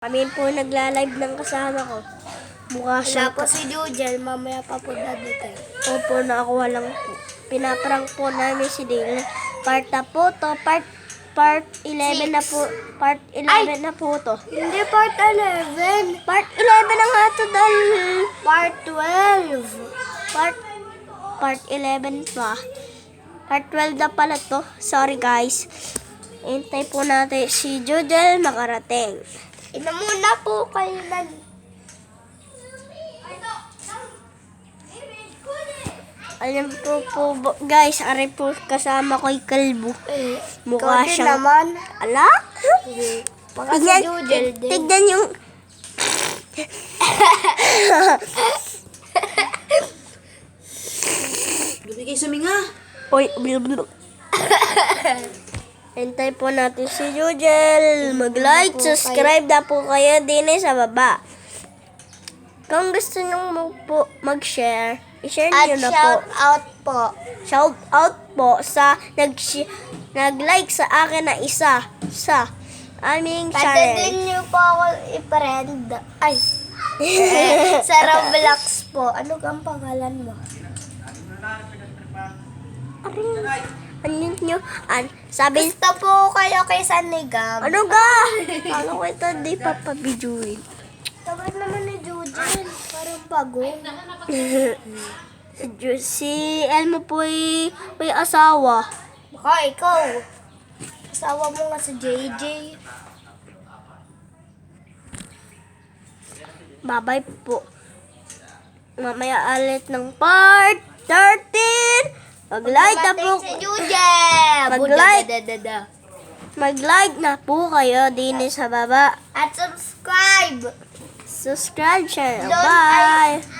Kami po nagla-live ng kasama ko. Mukha siya. Wala po si Jujel, mamaya pa po dadating. Opo, nakuha lang po. Pinaprank po namin si Dale. Part na po to. Part 11 na po. Part 11 na po to. Hindi part 11. Part 11 na nga to dahil. Part 12. Part 11 pa. Part 12 na pala to. Sorry guys. Hintay po natin si Jujel makarating. Ina muna po kayo Alam po guys, ari po kasama ko yung kalbo. Mukha Ikaw din siyang... naman. Ala? Baka si Jujel din. Tignan yung... Gabi kayo suminga. Oy, blub. Hintay po natin si Jujel. Mag-like, subscribe na po kayo din sa baba. Kung gusto nyo po mag-share, i-share At nyo na po. shout out po. Shout out po sa nag-like sa akin na isa sa aming Pwede channel. din nyo po ako i-friend. Ay. Sa Roblox po. Ano kang pangalan mo? Ano nyo? Sabi, Gusto po kayo kay Sanigam. ano ga? Paano ko ito di papabidyuin? Tagal naman ni Jujel. Parang bago. Si Elmo po may asawa. Baka ikaw. Asawa mo nga si JJ. Bye-bye po. Mamaya ulit ng part 13. Mag-like na po. Si Jujel. Mag-like. Budadadada. Mag-like na po kayo din sa baba. At subscribe. Subscribe channel. Don't Bye!